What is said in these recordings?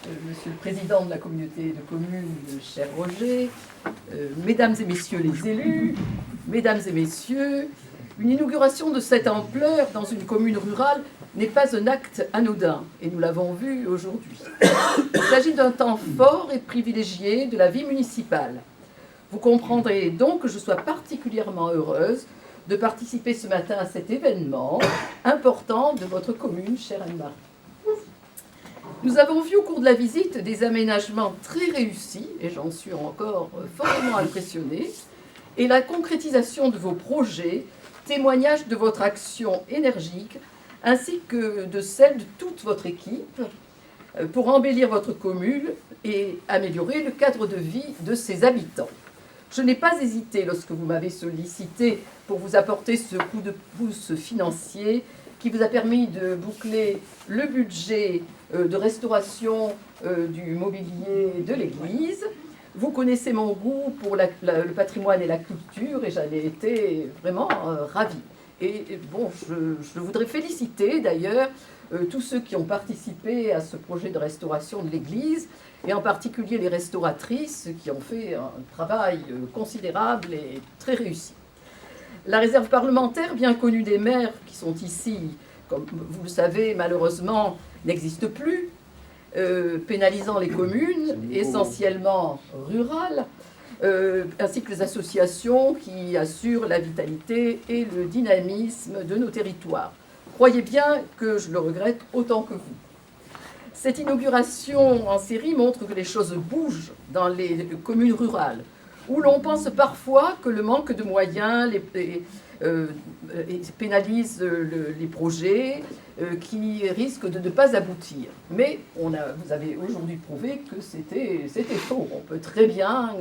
Monsieur le Président de la communauté de communes, cher Roger, Mesdames et Messieurs les élus, Mesdames et Messieurs, une inauguration de cette ampleur dans une commune rurale n'est pas un acte anodin, et nous l'avons vu aujourd'hui. Il s'agit d'un temps fort et privilégié de la vie municipale. Vous comprendrez donc que je sois particulièrement heureuse de participer ce matin à cet événement important de votre commune, chère Anne-Marie. Nous avons vu au cours de la visite des aménagements très réussis, et j'en suis encore fortement impressionnée, et la concrétisation de vos projets, témoignage de votre action énergique, ainsi que de celle de toute votre équipe, pour embellir votre commune et améliorer le cadre de vie de ses habitants. Je n'ai pas hésité lorsque vous m'avez sollicité pour vous apporter ce coup de pouce financier qui vous a permis de boucler le budget de restauration du mobilier de l'église. Vous connaissez mon goût pour le patrimoine et la culture et j'en ai été vraiment ravie. Et bon, je voudrais féliciter d'ailleurs tous ceux qui ont participé à ce projet de restauration de l'église et en particulier les restauratrices qui ont fait un travail considérable et très réussi. La réserve parlementaire, bien connue des maires qui sont ici, comme vous le savez, malheureusement, n'existe plus, pénalisant les communes, essentiellement rurales, ainsi que les associations qui assurent la vitalité et le dynamisme de nos territoires. Croyez bien que je le regrette autant que vous. Cette inauguration en série montre que les choses bougent dans les communes rurales, où l'on pense parfois que le manque de moyens pénalise les projets qui risquent de ne pas aboutir. Mais vous avez aujourd'hui prouvé que c'était faux. On peut très bien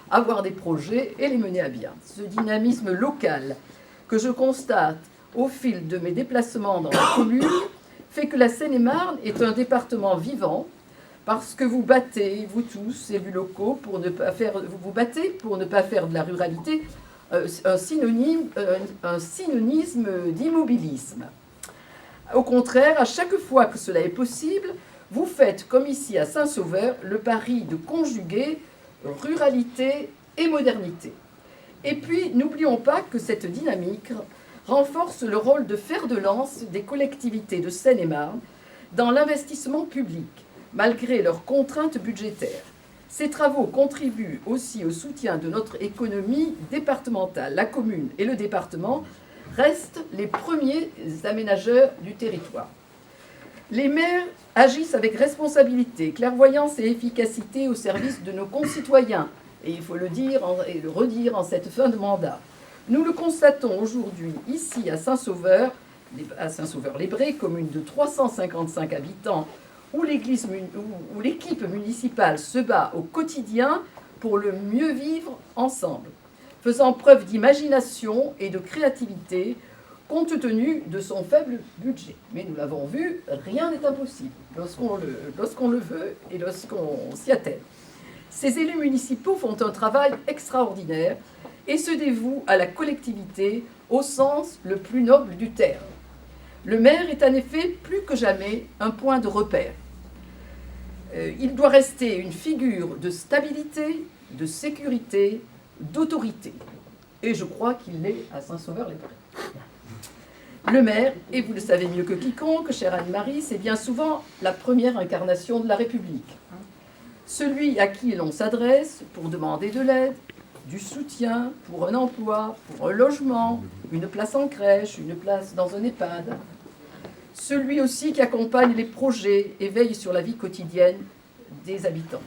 avoir des projets et les mener à bien. Ce dynamisme local que je constate au fil de mes déplacements dans la commune fait que la Seine-et-Marne est un département vivant, parce que vous battez, vous tous, élus locaux, vous battez pour ne pas faire de la ruralité un synonyme d'immobilisme. Au contraire, à chaque fois que cela est possible, vous faites, comme ici à Saint-Sauveur, le pari de conjuguer ruralité et modernité. Et puis, n'oublions pas que cette dynamique renforce le rôle de fer de lance des collectivités de Seine-et-Marne dans l'investissement public, malgré leurs contraintes budgétaires. Ces travaux contribuent aussi au soutien de notre économie départementale. La commune et le département restent les premiers aménageurs du territoire. Les maires agissent avec responsabilité, clairvoyance et efficacité au service de nos concitoyens, et il faut le dire et le redire en cette fin de mandat. Nous le constatons aujourd'hui ici à Saint-Sauveur-les-Brais, commune de 355 habitants, où l'équipe municipale se bat au quotidien pour le mieux vivre ensemble, faisant preuve d'imagination et de créativité compte tenu de son faible budget. Mais nous l'avons vu, rien n'est impossible lorsqu'on le veut et lorsqu'on s'y attelle. Ces élus municipaux font un travail extraordinaire et se dévouent à la collectivité au sens le plus noble du terme. Le maire est en effet plus que jamais un point de repère. Il doit rester une figure de stabilité, de sécurité, d'autorité. Et je crois qu'il l'est à Saint-Sauveur-les-Brais. Le maire, et vous le savez mieux que quiconque, chère Anne-Marie, c'est bien souvent la première incarnation de la République. Celui à qui l'on s'adresse pour demander de l'aide, du soutien pour un emploi, pour un logement, une place en crèche, une place dans un EHPAD. Celui aussi qui accompagne les projets et veille sur la vie quotidienne des habitants.